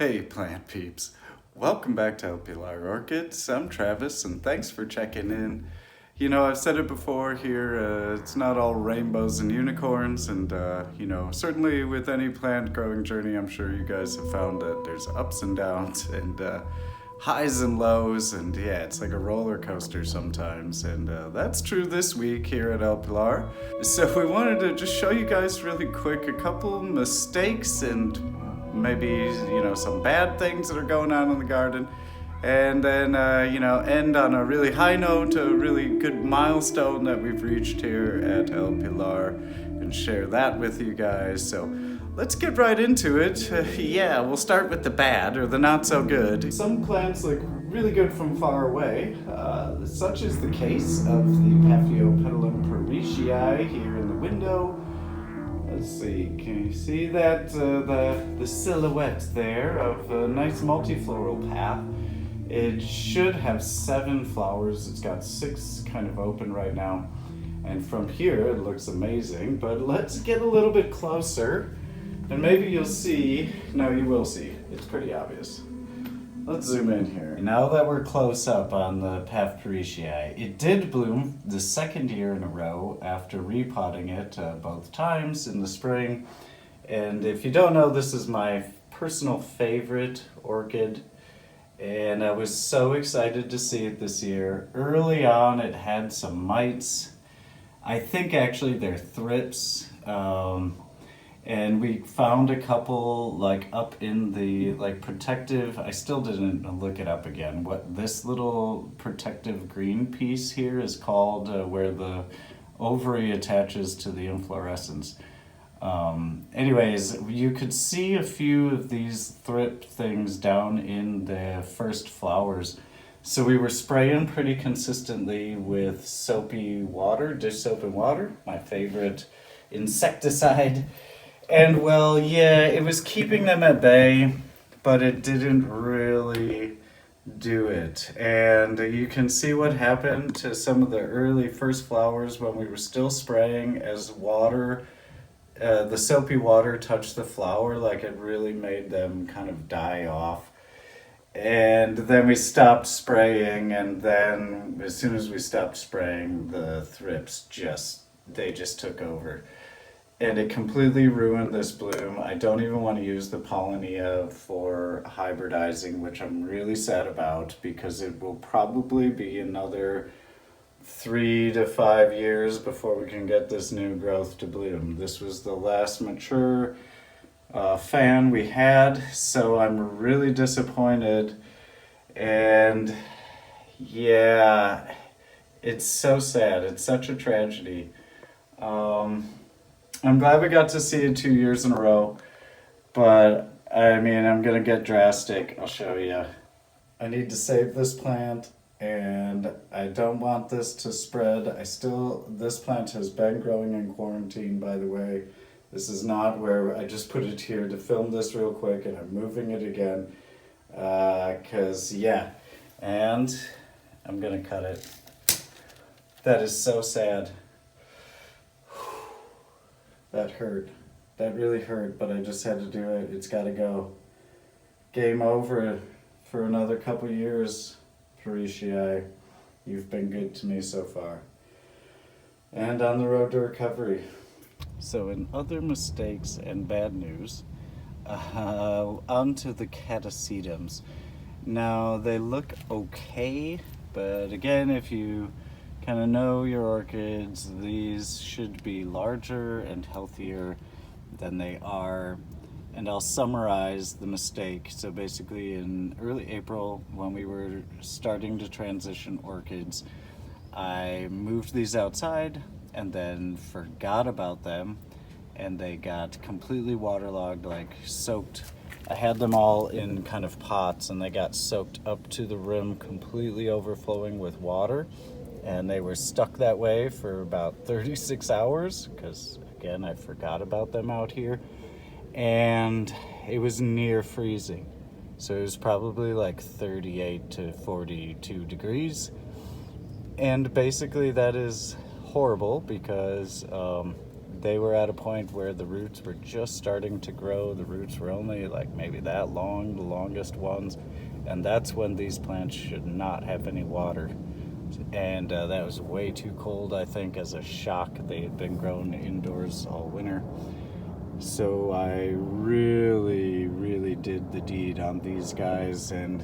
Hey plant peeps, welcome back to Pilar Orchids. I'm Travis and thanks for checking in. You know, I've said it before here, it's not all rainbows and unicorns and certainly with any plant growing journey I'm sure you guys have found that there's ups and downs and highs and lows and yeah, it's like a roller coaster sometimes and that's true this week here at El Pilar. So we wanted to just show you guys really quick a couple mistakes and maybe some bad things that are going on in the garden, and then end on a really high note, a really good milestone that we've reached here at El Pilar, and share that with you guys. So let's get right into it. Yeah, we'll start with the bad, or the not so good. Some plants look really good from far away. Such is the case of the Paphiopedilum parishii here in the window. Let's see, can you see that, the silhouette there of a nice multifloral path? It should have 7 flowers. It's got 6 kind of open right now. And from here it looks amazing, but let's get a little bit closer and maybe you'll see, no you will see, it's pretty obvious. Let's zoom in here. Now that we're close up on the Paphiopedilum, it did bloom the second year in a row after repotting it both times in the spring. And if you don't know, this is my personal favorite orchid. And I was so excited to see it this year. Early on, it had some mites. I think actually they're thrips. And we found a couple like up in the protective, I still didn't look it up again, what this little protective green piece here is called, where the ovary attaches to the inflorescence. Anyways, you could see a few of these thrip things down in the first flowers. So we were spraying pretty consistently with soapy water, dish soap and water, my favorite insecticide. And well, yeah, it was keeping them at bay, but it didn't really do it. And you can see what happened to some of the early first flowers when we were still spraying as water, the soapy water touched the flower, like it really made them kind of die off. And then we stopped spraying, and then as soon as we stopped spraying, the thrips just took over. And it completely ruined this bloom. I don't even want to use the Pollinia for hybridizing, which I'm really sad about because it will probably be another 3 to 5 years before we can get this new growth to bloom. This was the last mature fan we had, so I'm really disappointed. And yeah, it's so sad. It's such a tragedy. I'm glad we got to see it 2 years in a row, but I mean, I'm gonna get drastic. I'll show you. I need to save this plant and I don't want this to spread. This plant has been growing in quarantine, by the way. This is not where I just put it here to film this real quick and I'm moving it again. Yeah, and I'm gonna cut it. That is so sad. That hurt. That really hurt, but I just had to do it. It's gotta go. Game over for another couple years, parishii. You've been good to me so far. And on the road to recovery. So in other mistakes and bad news, onto the catasetums. Now they look okay, but again, if you kind of know your orchids, these should be larger and healthier than they are. And I'll summarize the mistake. So basically in early April, when we were starting to transition orchids, I moved these outside and then forgot about them, and they got completely waterlogged, like soaked. I had them all in kind of pots and they got soaked up to the rim, completely overflowing with water. And they were stuck that way for about 36 hours because, again, I forgot about them out here. And it was near freezing. So it was probably like 38 to 42 degrees. And basically that is horrible because they were at a point where the roots were just starting to grow. The roots were only like maybe that long, the longest ones, and that's when these plants should not have any water. And that was way too cold, I think, as a shock. They had been grown indoors all winter. So I really did the deed on these guys, and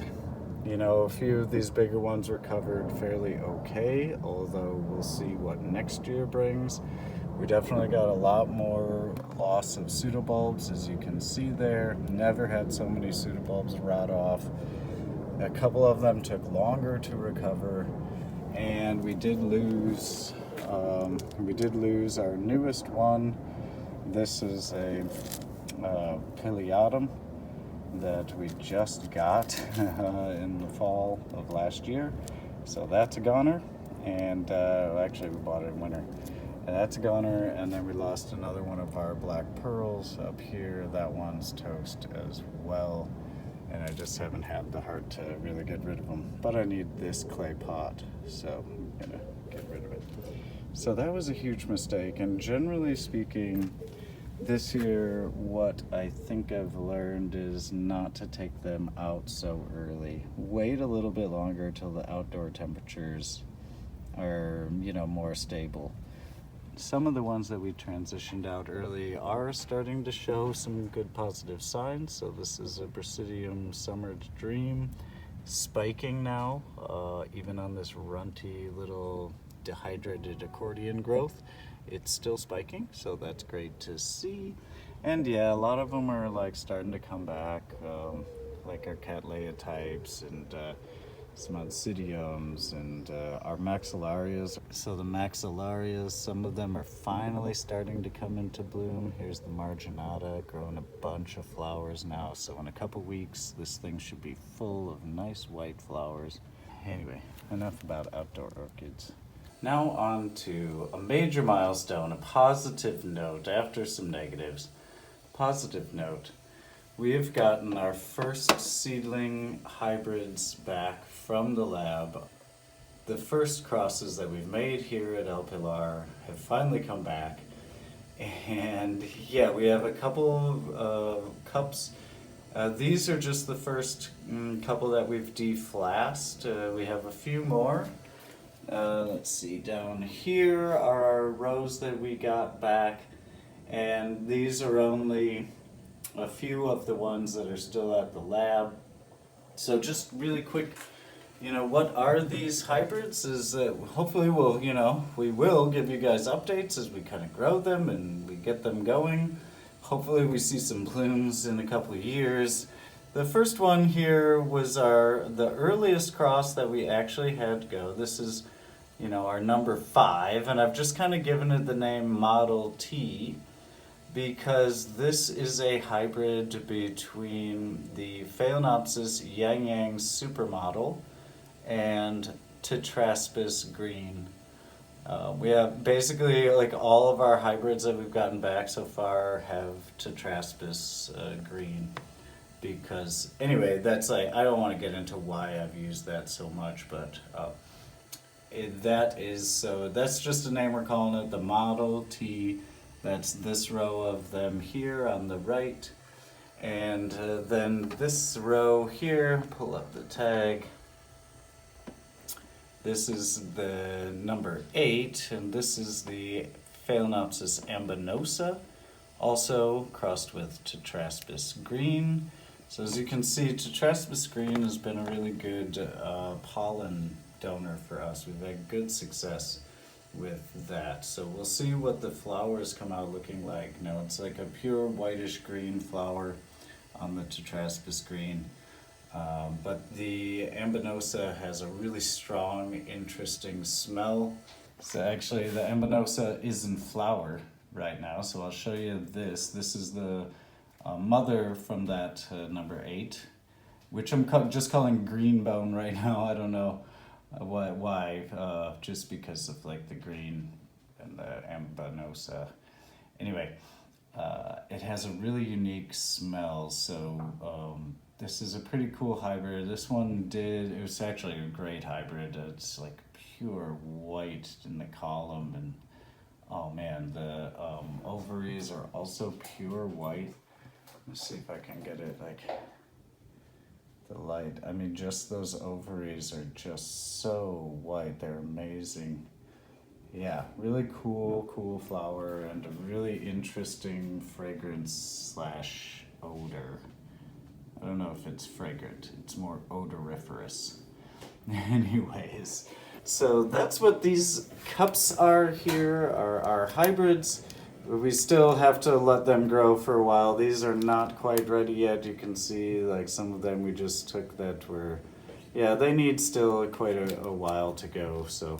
a few of these bigger ones recovered fairly okay, although we'll see what next year brings. We definitely got a lot more loss of pseudobulbs, as you can see there. Never had so many pseudobulbs rot off. A couple of them took longer to recover, and we did lose our newest one. This is a Pilar that we just got in the fall of last year. So that's a goner, and actually we bought it in winter. And that's a goner, and then we lost another one of our black pearls up here. That one's toast as well, and I just haven't had the heart to really get rid of them. But I need this clay pot, so I'm gonna get rid of it. So that was a huge mistake, and generally speaking, this year, what I think I've learned is not to take them out so early. Wait a little bit longer till the outdoor temperatures are, more stable. Some of the ones that we transitioned out early are starting to show some good positive signs. So this is a Brasidium Summer's Dream, spiking now, even on this runty little dehydrated accordion growth. It's still spiking, so that's great to see. And yeah, a lot of them are like starting to come back, like our Cattleya types and some Oncidiums and our Maxillarias. So the Maxillarias, some of them are finally starting to come into bloom. Here's the Marginata growing a bunch of flowers now. So in a couple weeks, this thing should be full of nice white flowers. Anyway, enough about outdoor orchids. Now on to a major milestone, a positive note after some negatives. Positive note, we have gotten our first seedling hybrids back from the lab. The first crosses that we've made here at El Pilar have finally come back. And yeah, we have a couple of cups. These are just the first couple that we've deflasked. We have a few more. Let's see, down here are our rows that we got back, and these are only a few of the ones that are still at the lab. So just really quick, what are these hybrids? Is that hopefully we will give you guys updates as we kind of grow them and we get them going. Hopefully we see some blooms in a couple of years. The first one here was the earliest cross that we actually had go. This is our number 5, and I've just kind of given it the name Model T because this is a hybrid between the Phalaenopsis Yang Yang Supermodel and Tetraspis Green. We have basically like all of our hybrids that we've gotten back so far have Tetraspis Green. Because anyway, that's I don't want to get into why I've used that so much, but that's just a name we're calling it, the Model T. That's this row of them here on the right, and then this row here, pull up the tag. This is the number 8, and this is the Phalaenopsis ambinosa, also crossed with Tetraspis Green. So as you can see, Tetraspis Green has been a really good pollen donor for us. We've had good success with that. So we'll see what the flowers come out looking like. It's like a pure whitish green flower on the Tetraspis Green. But the ambinosa has a really strong, interesting smell. So actually the ambinosa is in flower right now. So I'll show you this. This is the mother from that number 8, which I'm just calling greenbone right now. I don't know why, just because of like the green and the ambinosa. Anyway, it has a really unique smell, so this is a pretty cool hybrid. This one it was actually a great hybrid. It's like pure white in the column and Oh man, the ovaries are also pure white. Let's see if I can get it like the light. I mean, just those ovaries are just so white. They're amazing. Yeah, really cool flower and a really interesting fragrance slash odor. I don't know if it's fragrant. It's more odoriferous. Anyways, so that's what these cups are here, are our hybrids. We still have to let them grow for a while. These are not quite ready yet. You can see like some of them we just took that were, yeah, they need still quite a while to go. So,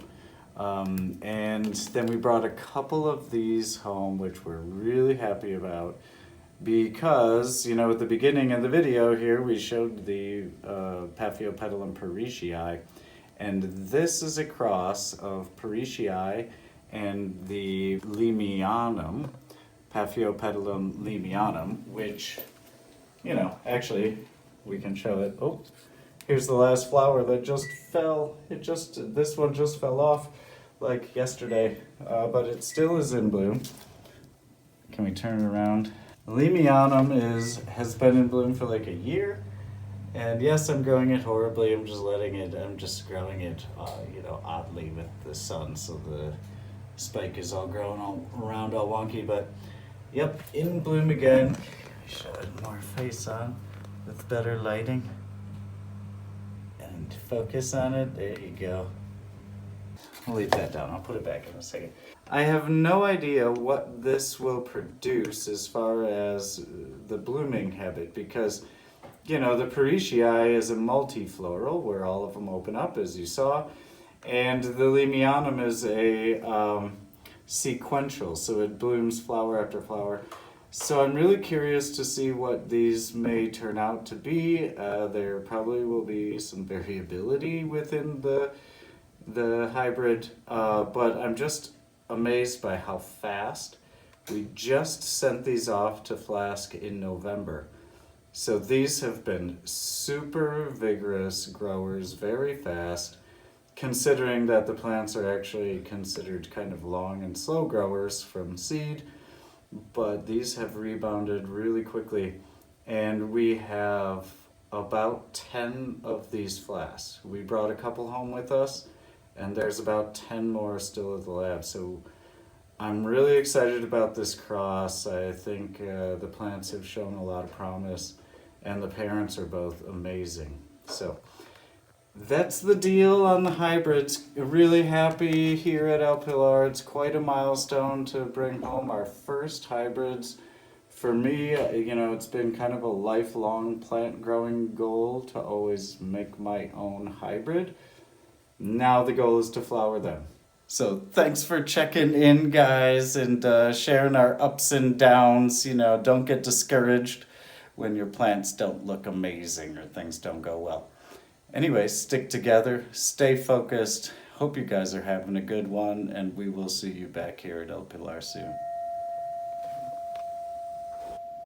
and then we brought a couple of these home, which we're really happy about. Because, you know, at the beginning of the video here, we showed the Paphiopedilum parishii, and this is a cross of parishii and the Limianum, Paphiopedilum limianum, which, you know, actually, we can show it. Oh, here's the last flower that just fell. This one just fell off like yesterday, but it still is in bloom. Can we turn it around? Limianum has been in bloom for like a year, and yes, I'm growing it horribly. I'm just growing it, you know, oddly with the sun, so the spike is all growing all around, all wonky. But yep, in bloom again. Show it more face on with better lighting, and focus on it. There you go. I'll leave that down. I'll put it back in a second. I have no idea what this will produce as far as the blooming habit, because, you know, the parishii is a multifloral where all of them open up, as you saw, and the limianum is a sequential, so it blooms flower after flower. So I'm really curious to see what these may turn out to be. There probably will be some variability within the hybrid, but I'm just amazed by how fast. We just sent these off to Flask in November. So these have been super vigorous growers, very fast, considering that the plants are actually considered kind of long and slow growers from seed, but these have rebounded really quickly, and we have about 10 of these flasks. We brought a couple home with us, and there's about 10 more still at the lab. So I'm really excited about this cross. I think the plants have shown a lot of promise, and the parents are both amazing. So that's the deal on the hybrids. Really happy here at El Pilar. It's quite a milestone to bring home our first hybrids. For me, you know, it's been kind of a lifelong plant growing goal to always make my own hybrid. Now the goal is to flower them. So thanks for checking in, guys, and sharing our ups and downs. You know, don't get discouraged when your plants don't look amazing or things don't go well. Anyway, stick together, stay focused. Hope you guys are having a good one, and we will see you back here at El Pilar soon.